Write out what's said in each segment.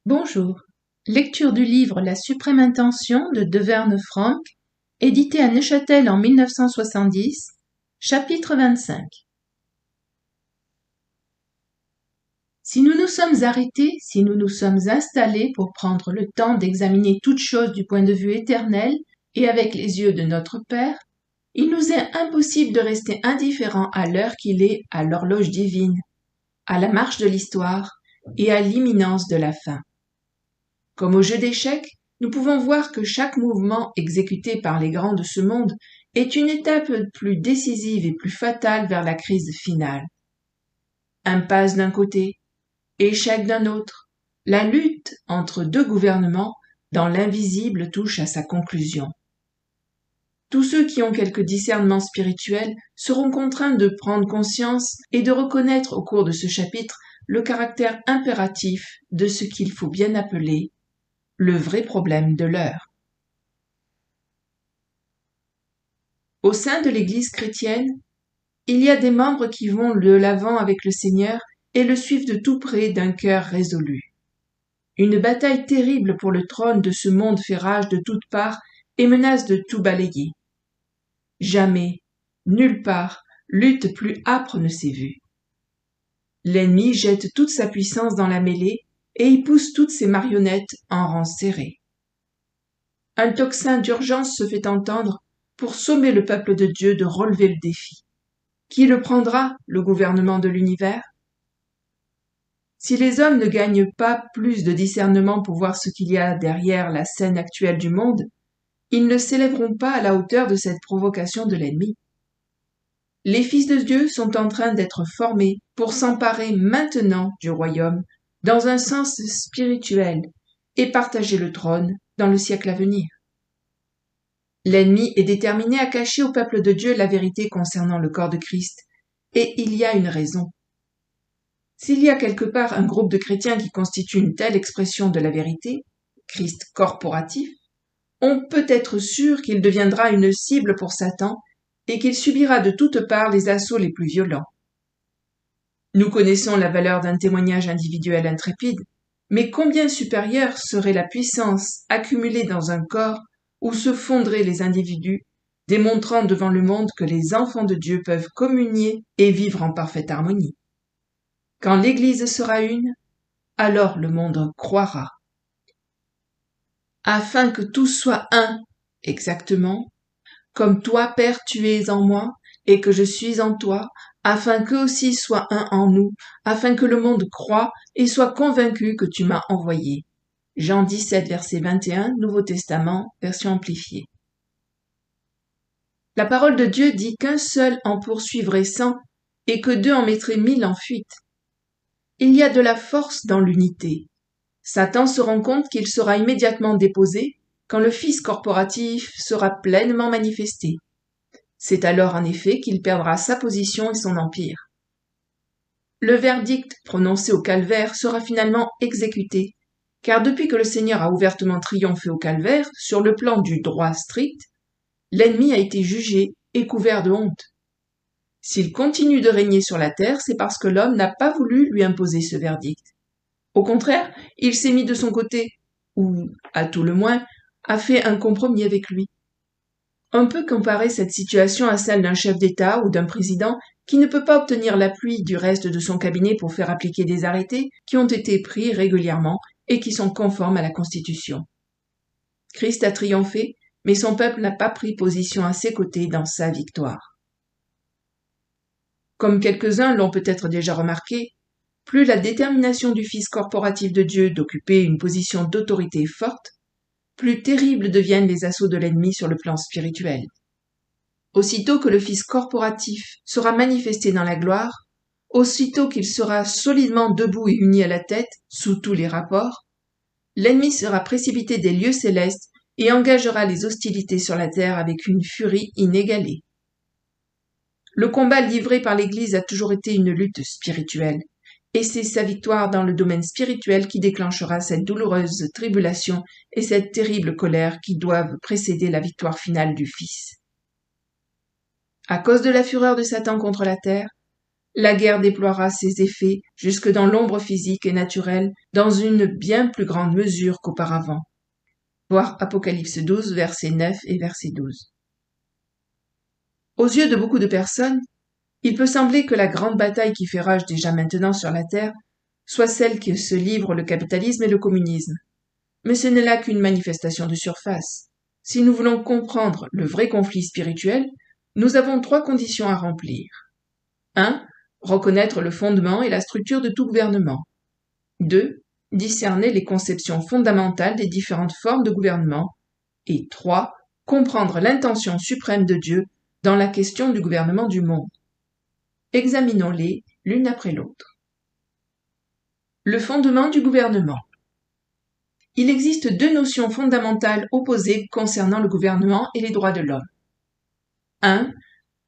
Bonjour. Lecture du livre La suprême intention de Deverne Franck, édité à Neuchâtel en 1970, chapitre 25. Si nous nous sommes arrêtés, si nous nous sommes installés pour prendre le temps d'examiner toute chose du point de vue éternel et avec les yeux de notre Père, il nous est impossible de rester indifférents à l'heure qu'il est à l'horloge divine, à la marche de l'histoire et à l'imminence de la fin. Comme au jeu d'échecs, nous pouvons voir que chaque mouvement exécuté par les grands de ce monde est une étape plus décisive et plus fatale vers la crise finale. Impasse d'un côté, échec d'un autre, la lutte entre deux gouvernements dans l'invisible touche à sa conclusion. Tous ceux qui ont quelque discernement spirituel seront contraints de prendre conscience et de reconnaître au cours de ce chapitre le caractère impératif de ce qu'il faut bien appeler le vrai problème de l'heure. Au sein de l'Église chrétienne, il y a des membres qui vont de l'avant avec le Seigneur et le suivent de tout près d'un cœur résolu. Une bataille terrible pour le trône de ce monde fait rage de toutes parts et menace de tout balayer. Jamais, nulle part, lutte plus âpre ne s'est vue. L'ennemi jette toute sa puissance dans la mêlée et y pousse toutes ses marionnettes en rang serré. Un tocsin d'urgence se fait entendre pour sommer le peuple de Dieu de relever le défi. Qui le prendra, le gouvernement de l'univers? Si les hommes ne gagnent pas plus de discernement pour voir ce qu'il y a derrière la scène actuelle du monde, ils ne s'élèveront pas à la hauteur de cette provocation de l'ennemi. Les fils de Dieu sont en train d'être formés pour s'emparer maintenant du royaume dans un sens spirituel et partager le trône dans le siècle à venir. L'ennemi est déterminé à cacher au peuple de Dieu la vérité concernant le corps de Christ, et il y a une raison. S'il y a quelque part un groupe de chrétiens qui constitue une telle expression de la vérité, Christ corporatif, on peut être sûr qu'il deviendra une cible pour Satan et qu'il subira de toutes parts les assauts les plus violents. Nous connaissons la valeur d'un témoignage individuel intrépide, mais combien supérieure serait la puissance accumulée dans un corps où se fondraient les individus, démontrant devant le monde que les enfants de Dieu peuvent communier et vivre en parfaite harmonie. Quand l'Église sera une, alors le monde croira. Afin que tous soient un, exactement, comme toi, Père, tu es en moi, et que je suis en toi, afin qu'eux aussi soient un en nous, afin que le monde croie et soit convaincu que tu m'as envoyé. Jean 17, verset 21, Nouveau Testament, version amplifiée. La parole de Dieu dit qu'un seul en poursuivrait 100 et que 2 en mettraient 1000 en fuite. Il y a de la force dans l'unité. Satan se rend compte qu'il sera immédiatement déposé quand le Fils corporatif sera pleinement manifesté. C'est alors en effet qu'il perdra sa position et son empire. Le verdict prononcé au calvaire sera finalement exécuté, car depuis que le Seigneur a ouvertement triomphé au calvaire, sur le plan du droit strict, l'ennemi a été jugé et couvert de honte. S'il continue de régner sur la terre, c'est parce que l'homme n'a pas voulu lui imposer ce verdict. Au contraire, il s'est mis de son côté, ou, à tout le moins, a fait un compromis avec lui. On peut comparer cette situation à celle d'un chef d'État ou d'un président qui ne peut pas obtenir l'appui du reste de son cabinet pour faire appliquer des arrêtés qui ont été pris régulièrement et qui sont conformes à la Constitution. Christ a triomphé, mais son peuple n'a pas pris position à ses côtés dans sa victoire. Comme quelques-uns l'ont peut-être déjà remarqué, plus la détermination du Fils corporatif de Dieu d'occuper une position d'autorité est forte, plus terribles deviennent les assauts de l'ennemi sur le plan spirituel. Aussitôt que le Fils corporatif sera manifesté dans la gloire, aussitôt qu'il sera solidement debout et uni à la tête, sous tous les rapports, l'ennemi sera précipité des lieux célestes et engagera les hostilités sur la terre avec une furie inégalée. Le combat livré par l'Église a toujours été une lutte spirituelle, et c'est sa victoire dans le domaine spirituel qui déclenchera cette douloureuse tribulation et cette terrible colère qui doivent précéder la victoire finale du Fils. À cause de la fureur de Satan contre la terre, la guerre déploiera ses effets jusque dans l'ombre physique et naturelle dans une bien plus grande mesure qu'auparavant. Voir Apocalypse 12, versets 9 et verset 12. Aux yeux de beaucoup de personnes, il peut sembler que la grande bataille qui fait rage déjà maintenant sur la Terre soit celle que se livrent le capitalisme et le communisme. Mais ce n'est là qu'une manifestation de surface. Si nous voulons comprendre le vrai conflit spirituel, nous avons 3 conditions à remplir. 1. Reconnaître le fondement et la structure de tout gouvernement. 2. Discerner les conceptions fondamentales des différentes formes de gouvernement. Et 3. Comprendre l'intention suprême de Dieu dans la question du gouvernement du monde. Examinons-les l'une après l'autre. Le fondement du gouvernement. Il existe 2 notions fondamentales opposées concernant le gouvernement et les droits de l'homme. 1.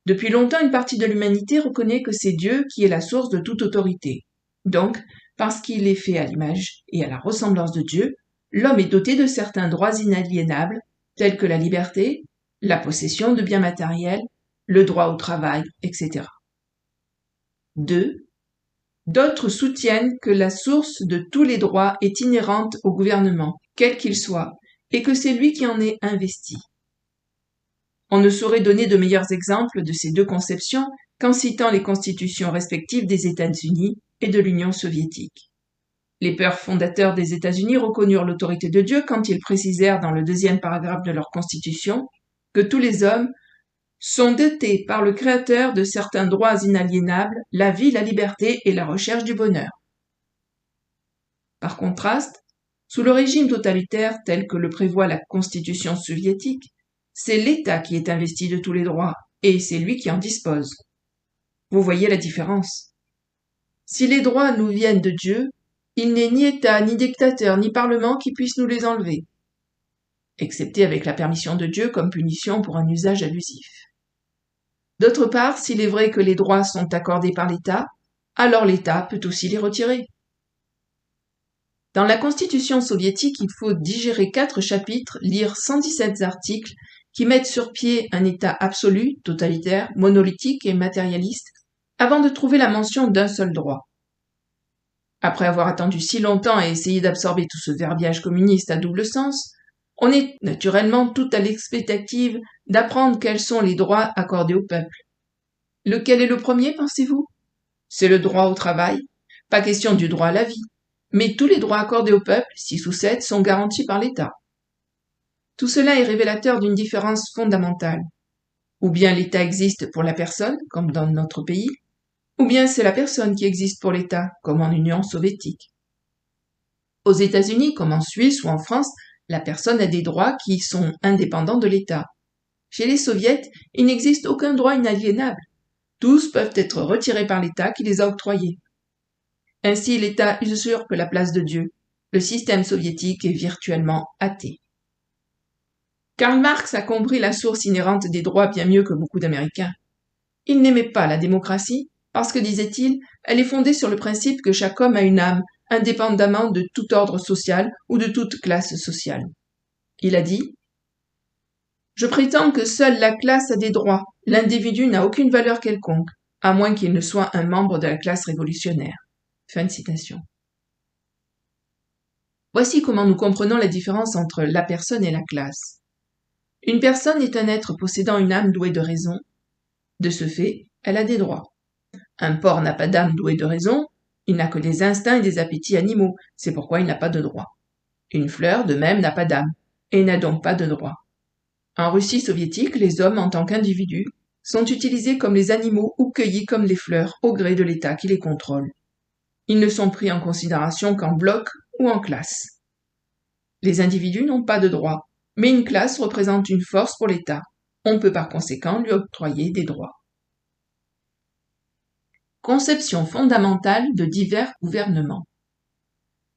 Depuis longtemps, une partie de l'humanité reconnaît que c'est Dieu qui est la source de toute autorité. Donc, parce qu'il est fait à l'image et à la ressemblance de Dieu, l'homme est doté de certains droits inaliénables, tels que la liberté, la possession de biens matériels, le droit au travail, etc. 2. D'autres soutiennent que la source de tous les droits est inhérente au gouvernement, quel qu'il soit, et que c'est lui qui en est investi. On ne saurait donner de meilleurs exemples de ces 2 conceptions qu'en citant les constitutions respectives des États-Unis et de l'Union soviétique. Les pères fondateurs des États-Unis reconnurent l'autorité de Dieu quand ils précisèrent dans le 2e paragraphe de leur constitution que tous les hommes sont dotés par le Créateur de certains droits inaliénables, la vie, la liberté et la recherche du bonheur. Par contraste, sous le régime totalitaire tel que le prévoit la Constitution soviétique, c'est l'État qui est investi de tous les droits, et c'est lui qui en dispose. Vous voyez la différence. Si les droits nous viennent de Dieu, il n'est ni État, ni dictateur, ni Parlement qui puisse nous les enlever, excepté avec la permission de Dieu comme punition pour un usage abusif. D'autre part, s'il est vrai que les droits sont accordés par l'État, alors l'État peut aussi les retirer. Dans la Constitution soviétique, il faut digérer 4 chapitres, lire 117 articles qui mettent sur pied un État absolu, totalitaire, monolithique et matérialiste, avant de trouver la mention d'un seul droit. Après avoir attendu si longtemps et essayé d'absorber tout ce verbiage communiste à double sens, on est naturellement tout à l'expectative d'apprendre quels sont les droits accordés au peuple. Lequel est le premier, pensez-vous? C'est le droit au travail. Pas question du droit à la vie. Mais tous les droits accordés au peuple, 6 ou 7, sont garantis par l'État. Tout cela est révélateur d'une différence fondamentale. Ou bien l'État existe pour la personne, comme dans notre pays, ou bien c'est la personne qui existe pour l'État, comme en Union soviétique. Aux États-Unis, comme en Suisse ou en France, la personne a des droits qui sont indépendants de l'État. Chez les soviets, il n'existe aucun droit inaliénable. Tous peuvent être retirés par l'État qui les a octroyés. Ainsi, l'État usurpe la place de Dieu. Le système soviétique est virtuellement athée. Karl Marx a compris la source inhérente des droits bien mieux que beaucoup d'Américains. Il n'aimait pas la démocratie parce que, disait-il, elle est fondée sur le principe que chaque homme a une âme, indépendamment de tout ordre social ou de toute classe sociale. Il a dit « Je prétends que seule la classe a des droits, l'individu n'a aucune valeur quelconque, à moins qu'il ne soit un membre de la classe révolutionnaire. » Fin de citation. Voici comment nous comprenons la différence entre la personne et la classe. Une personne est un être possédant une âme douée de raison. De ce fait, elle a des droits. Un porc n'a pas d'âme douée de raison, il n'a que des instincts et des appétits animaux, c'est pourquoi il n'a pas de droits. Une fleur, de même, n'a pas d'âme, et n'a donc pas de droits. En Russie soviétique, les hommes, en tant qu'individus, sont utilisés comme les animaux ou cueillis comme les fleurs, au gré de l'État qui les contrôle. Ils ne sont pris en considération qu'en bloc ou en classe. Les individus n'ont pas de droits, mais une classe représente une force pour l'État. On peut par conséquent lui octroyer des droits. Conception fondamentale de divers gouvernements.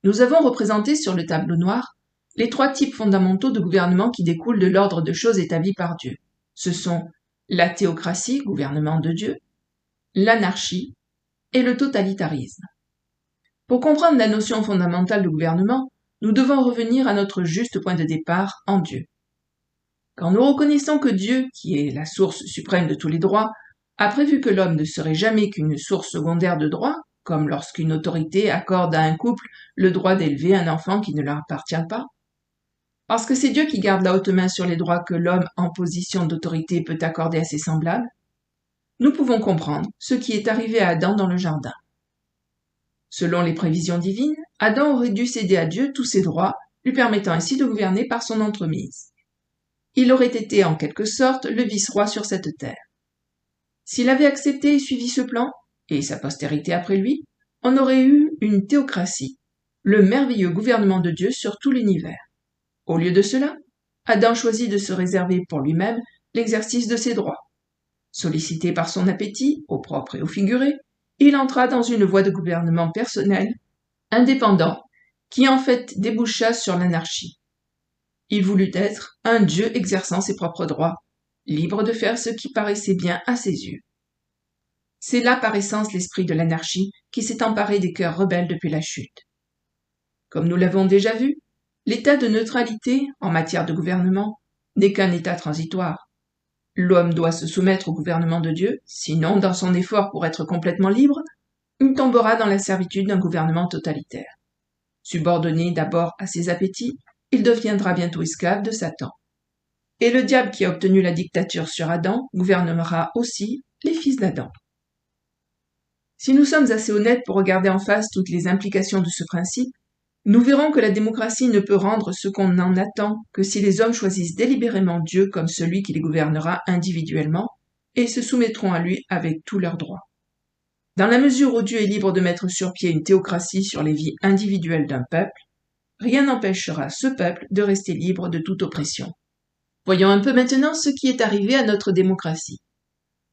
Nous avons représenté sur le tableau noir les 3 types fondamentaux de gouvernement qui découlent de l'ordre de choses établi par Dieu. Ce sont la théocratie, gouvernement de Dieu, l'anarchie et le totalitarisme. Pour comprendre la notion fondamentale de gouvernement, nous devons revenir à notre juste point de départ en Dieu. Quand nous reconnaissons que Dieu, qui est la source suprême de tous les droits, a prévu que l'homme ne serait jamais qu'une source secondaire de droit, comme lorsqu'une autorité accorde à un couple le droit d'élever un enfant qui ne leur appartient pas. Parce que c'est Dieu qui garde la haute main sur les droits que l'homme en position d'autorité peut accorder à ses semblables, nous pouvons comprendre ce qui est arrivé à Adam dans le jardin. Selon les prévisions divines, Adam aurait dû céder à Dieu tous ses droits, lui permettant ainsi de gouverner par son entremise. Il aurait été en quelque sorte le vice-roi sur cette terre. S'il avait accepté et suivi ce plan, et sa postérité après lui, on aurait eu une théocratie, le merveilleux gouvernement de Dieu sur tout l'univers. Au lieu de cela, Adam choisit de se réserver pour lui-même l'exercice de ses droits. Sollicité par son appétit, au propre et au figuré, il entra dans une voie de gouvernement personnel, indépendant, qui en fait déboucha sur l'anarchie. Il voulut être un Dieu exerçant ses propres droits, libre de faire ce qui paraissait bien à ses yeux. C'est là par essence l'esprit de l'anarchie qui s'est emparé des cœurs rebelles depuis la chute. Comme nous l'avons déjà vu, l'état de neutralité en matière de gouvernement n'est qu'un état transitoire. L'homme doit se soumettre au gouvernement de Dieu, sinon, dans son effort pour être complètement libre, il tombera dans la servitude d'un gouvernement totalitaire. Subordonné d'abord à ses appétits, il deviendra bientôt esclave de Satan. Et le diable qui a obtenu la dictature sur Adam gouvernera aussi les fils d'Adam. Si nous sommes assez honnêtes pour regarder en face toutes les implications de ce principe, nous verrons que la démocratie ne peut rendre ce qu'on en attend que si les hommes choisissent délibérément Dieu comme celui qui les gouvernera individuellement et se soumettront à lui avec tous leurs droits. Dans la mesure où Dieu est libre de mettre sur pied une théocratie sur les vies individuelles d'un peuple, rien n'empêchera ce peuple de rester libre de toute oppression. Voyons un peu maintenant ce qui est arrivé à notre démocratie.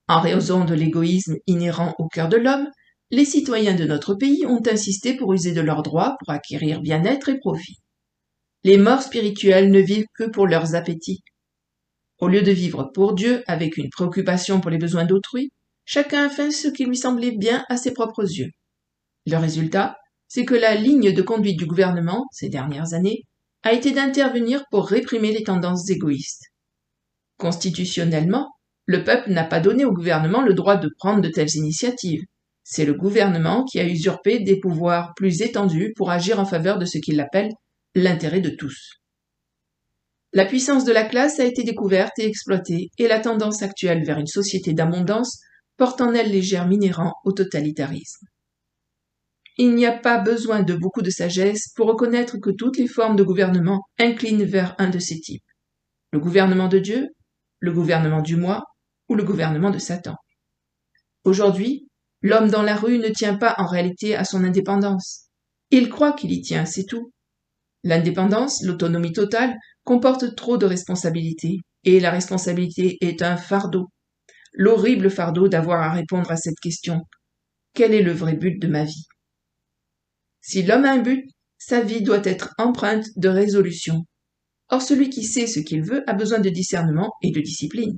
En raison de l'égoïsme inhérent au cœur de l'homme, les citoyens de notre pays ont insisté pour user de leurs droits pour acquérir bien-être et profit. Les morts spirituels ne vivent que pour leurs appétits. Au lieu de vivre pour Dieu avec une préoccupation pour les besoins d'autrui, chacun a fait ce qui lui semblait bien à ses propres yeux. Le résultat, c'est que la ligne de conduite du gouvernement, ces dernières années, a été d'intervenir pour réprimer les tendances égoïstes. Constitutionnellement, le peuple n'a pas donné au gouvernement le droit de prendre de telles initiatives. C'est le gouvernement qui a usurpé des pouvoirs plus étendus pour agir en faveur de ce qu'il appelle l'intérêt de tous. La puissance de la classe a été découverte et exploitée, et la tendance actuelle vers une société d'abondance porte en elle les germes inhérents au totalitarisme. Il n'y a pas besoin de beaucoup de sagesse pour reconnaître que toutes les formes de gouvernement inclinent vers un de ces types. Le gouvernement de Dieu, le gouvernement du moi ou le gouvernement de Satan. Aujourd'hui, l'homme dans la rue ne tient pas en réalité à son indépendance. Il croit qu'il y tient, c'est tout. L'indépendance, l'autonomie totale, comporte trop de responsabilités, et la responsabilité est un fardeau. L'horrible fardeau d'avoir à répondre à cette question. Quel est le vrai but de ma vie? Si l'homme a un but, sa vie doit être empreinte de résolution. Or celui qui sait ce qu'il veut a besoin de discernement et de discipline.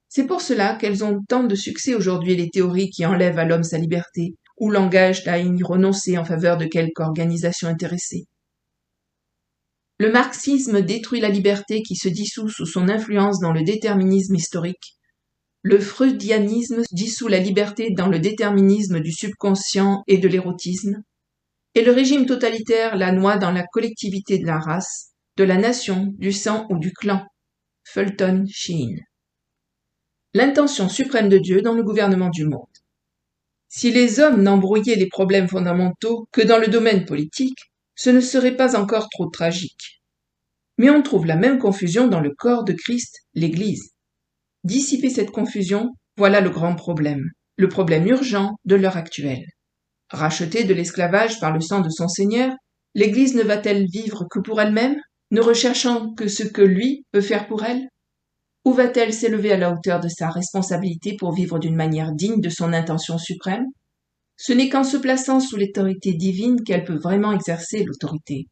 C'est pour cela qu'elles ont tant de succès aujourd'hui les théories qui enlèvent à l'homme sa liberté, ou l'engagent à y renoncer en faveur de quelque organisation intéressée. Le marxisme détruit la liberté qui se dissout sous son influence dans le déterminisme historique. Le freudianisme dissout la liberté dans le déterminisme du subconscient et de l'érotisme. Et le régime totalitaire la noie dans la collectivité de la race, de la nation, du sang ou du clan. Fulton Sheen. L'intention suprême de Dieu dans le gouvernement du monde. Si les hommes n'embrouillaient les problèmes fondamentaux que dans le domaine politique, ce ne serait pas encore trop tragique. Mais on trouve la même confusion dans le corps de Christ, l'Église. Dissiper cette confusion, voilà le grand problème, le problème urgent de l'heure actuelle. Rachetée de l'esclavage par le sang de son Seigneur, l'Église ne va-t-elle vivre que pour elle-même, ne recherchant que ce que lui peut faire pour elle? Ou va-t-elle s'élever à la hauteur de sa responsabilité pour vivre d'une manière digne de son intention suprême? Ce n'est qu'en se plaçant sous l'autorité divine qu'elle peut vraiment exercer l'autorité.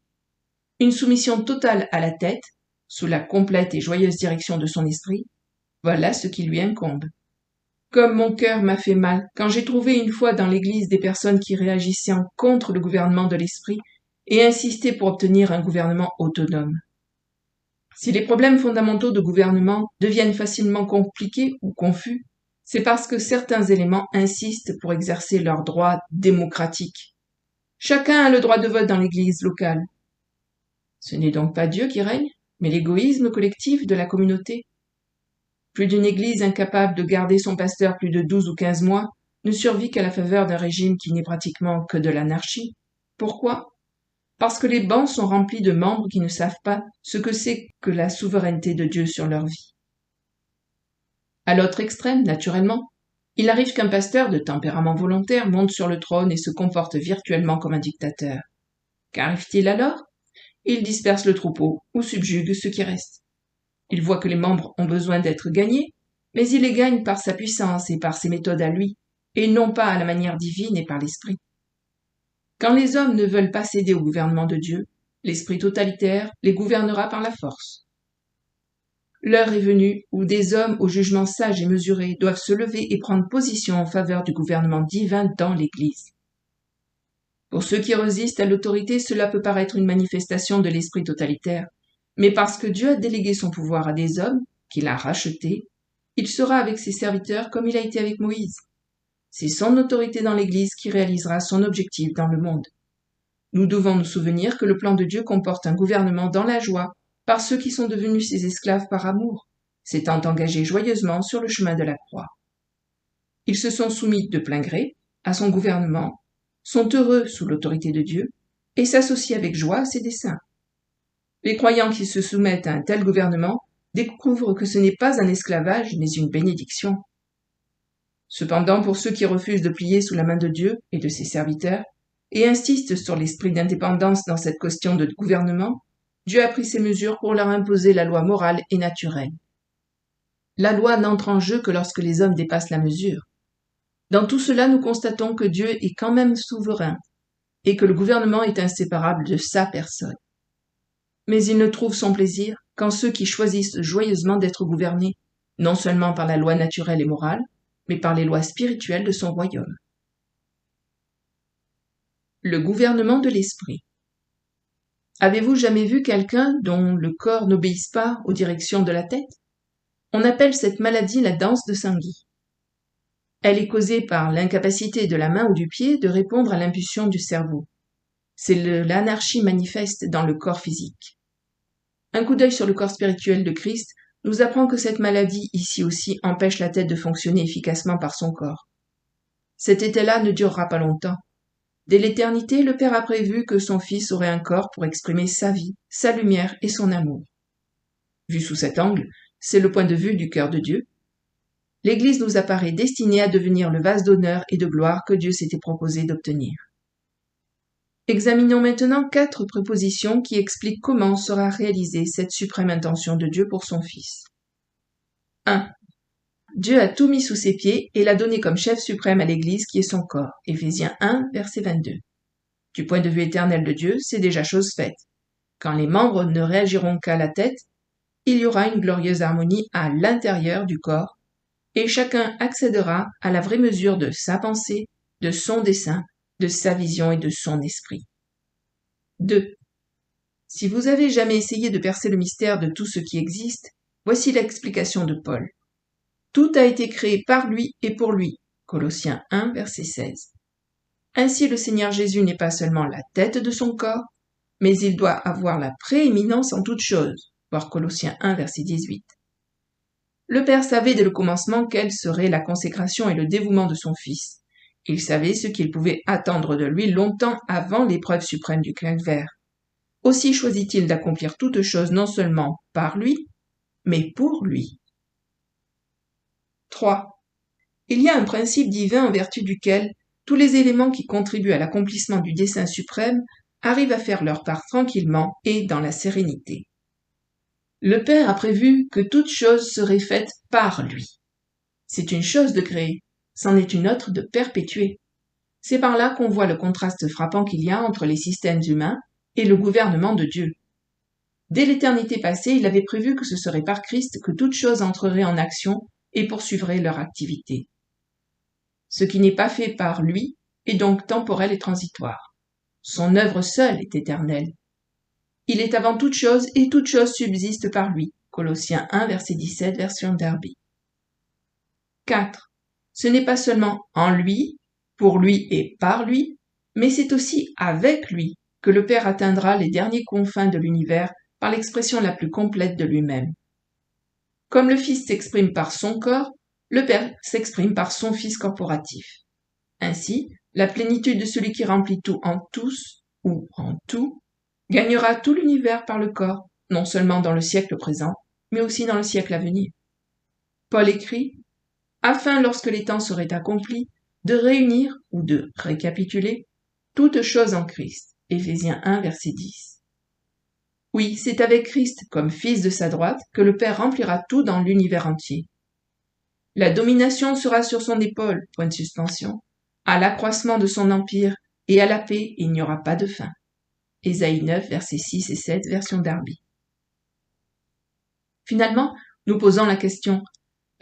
Une soumission totale à la tête, sous la complète et joyeuse direction de son esprit, voilà ce qui lui incombe. Comme mon cœur m'a fait mal quand j'ai trouvé une fois dans l'Église des personnes qui réagissaient contre le gouvernement de l'esprit et insistaient pour obtenir un gouvernement autonome. Si les problèmes fondamentaux de gouvernement deviennent facilement compliqués ou confus, C'est parce que certains éléments insistent pour exercer leurs droits démocratiques. Chacun a le droit de vote dans l'Église locale. Ce n'est donc pas Dieu qui règne, mais l'égoïsme collectif de la communauté. Plus d'une Église incapable de garder son pasteur plus de 12 ou 15 mois ne survit qu'à la faveur d'un régime qui n'est pratiquement que de l'anarchie. Pourquoi ? Parce que les bancs sont remplis de membres qui ne savent pas ce que c'est que la souveraineté de Dieu sur leur vie. À l'autre extrême, naturellement, il arrive qu'un pasteur de tempérament volontaire monte sur le trône et se comporte virtuellement comme un dictateur. Qu'arrive-t-il alors ? Il disperse le troupeau ou subjugue ceux qui restent. Il voit que les membres ont besoin d'être gagnés, mais il les gagne par sa puissance et par ses méthodes à lui, et non pas à la manière divine et par l'esprit. Quand les hommes ne veulent pas céder au gouvernement de Dieu, l'esprit totalitaire les gouvernera par la force. L'heure est venue où des hommes au jugement sage et mesuré doivent se lever et prendre position en faveur du gouvernement divin dans l'Église. Pour ceux qui résistent à l'autorité, cela peut paraître une manifestation de l'esprit totalitaire, mais parce que Dieu a délégué son pouvoir à des hommes, qu'il a rachetés, il sera avec ses serviteurs comme il a été avec Moïse. C'est son autorité dans l'Église qui réalisera son objectif dans le monde. Nous devons nous souvenir que le plan de Dieu comporte un gouvernement dans la joie par ceux qui sont devenus ses esclaves par amour, s'étant engagés joyeusement sur le chemin de la croix. Ils se sont soumis de plein gré à son gouvernement, sont heureux sous l'autorité de Dieu et s'associent avec joie à ses desseins. Les croyants qui se soumettent à un tel gouvernement découvrent que ce n'est pas un esclavage mais une bénédiction. Cependant, pour ceux qui refusent de plier sous la main de Dieu et de ses serviteurs et insistent sur l'esprit d'indépendance dans cette question de gouvernement, Dieu a pris ses mesures pour leur imposer la loi morale et naturelle. La loi n'entre en jeu que lorsque les hommes dépassent la mesure. Dans tout cela, nous constatons que Dieu est quand même souverain et que le gouvernement est inséparable de sa personne. Mais il ne trouve son plaisir qu'en ceux qui choisissent joyeusement d'être gouvernés, non seulement par la loi naturelle et morale, mais par les lois spirituelles de son royaume. Le gouvernement de l'esprit. Avez-vous jamais vu quelqu'un dont le corps n'obéisse pas aux directions de la tête ? On appelle cette maladie la danse de Saint-Guy. Elle est causée par l'incapacité de la main ou du pied de répondre à l'impulsion du cerveau. C'est l'anarchie manifeste dans le corps physique. Un coup d'œil sur le corps spirituel de Christ nous apprend que cette maladie, ici aussi, empêche la tête de fonctionner efficacement par son corps. Cet état-là ne durera pas longtemps. Dès l'éternité, le Père a prévu que son Fils aurait un corps pour exprimer sa vie, sa lumière et son amour. Vu sous cet angle, c'est le point de vue du cœur de Dieu. L'Église nous apparaît destinée à devenir le vase d'honneur et de gloire que Dieu s'était proposé d'obtenir. Examinons maintenant 4 prépositions qui expliquent comment sera réalisée cette suprême intention de Dieu pour son Fils. 1. Dieu a tout mis sous ses pieds et l'a donné comme chef suprême à l'Église qui est son corps. Éphésiens 1, verset 22. Du point de vue éternel de Dieu, c'est déjà chose faite. Quand les membres ne réagiront qu'à la tête, il y aura une glorieuse harmonie à l'intérieur du corps et chacun accédera à la vraie mesure de sa pensée, de son dessein, de sa vision et de son esprit. 2. Si vous avez jamais essayé de percer le mystère de tout ce qui existe, voici l'explication de Paul. Tout a été créé par lui et pour lui. Colossiens 1, verset 16. Ainsi, le Seigneur Jésus n'est pas seulement la tête de son corps, mais il doit avoir la prééminence en toutes choses. Voir Colossiens 1, verset 18. Le Père savait dès le commencement quelle serait la consécration et le dévouement de son Fils. Il savait ce qu'il pouvait attendre de lui longtemps avant l'épreuve suprême du calvaire. Aussi choisit-il d'accomplir toutes choses non seulement par lui, mais pour lui. 3. Il y a un principe divin en vertu duquel tous les éléments qui contribuent à l'accomplissement du dessein suprême arrivent à faire leur part tranquillement et dans la sérénité. Le Père a prévu que toute chose serait faite par lui. C'est une chose de créer, c'en est une autre de perpétuer. C'est par là qu'on voit le contraste frappant qu'il y a entre les systèmes humains et le gouvernement de Dieu. Dès l'éternité passée, il avait prévu que ce serait par Christ que toute chose entrerait en action et poursuivrait leur activité. Ce qui n'est pas fait par lui est donc temporel et transitoire. Son œuvre seule est éternelle. Il est avant toute chose et toute chose subsiste par lui. Colossiens 1, verset 17, version Darby. 4. ce n'est pas seulement en lui, pour lui et par lui, mais c'est aussi avec lui que le Père atteindra les derniers confins de l'univers par l'expression la plus complète de lui-même. Comme le Fils s'exprime par son corps, le Père s'exprime par son Fils corporatif. Ainsi, la plénitude de celui qui remplit tout en tous, ou en tout, gagnera tout l'univers par le corps, non seulement dans le siècle présent, mais aussi dans le siècle à venir. Paul écrit « Afin, lorsque les temps seraient accomplis, de réunir ou de récapituler toutes choses en Christ. » Éphésiens 1, verset 10. Oui, c'est avec Christ comme Fils de sa droite que le Père remplira tout dans l'univers entier. La domination sera sur son épaule, point de suspension. À l'accroissement de son empire et à la paix, il n'y aura pas de fin. Ésaïe 9, versets 6 et 7, version Darby. Finalement, nous posons la question,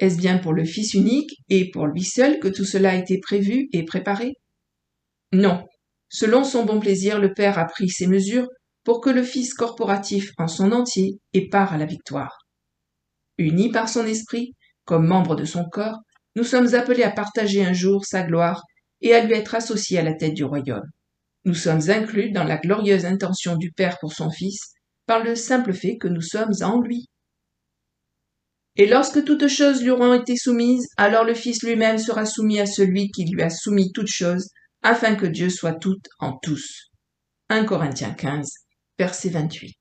est-ce bien pour le Fils unique et pour lui seul que tout cela a été prévu et préparé? Non. Selon son bon plaisir, le Père a pris ses mesures pour que le Fils corporatif en son entier ait part à la victoire. Unis par son esprit, comme membres de son corps, nous sommes appelés à partager un jour sa gloire et à lui être associés à la tête du royaume. Nous sommes inclus dans la glorieuse intention du Père pour son Fils par le simple fait que nous sommes en lui. Et lorsque toutes choses lui auront été soumises, alors le Fils lui-même sera soumis à celui qui lui a soumis toutes choses, afin que Dieu soit tout en tous. 1 Corinthiens 15, verset 28.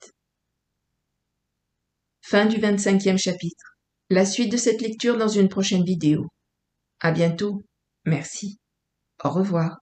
Fin du 25e chapitre. La suite de cette lecture dans une prochaine vidéo. À bientôt. Merci. Au revoir.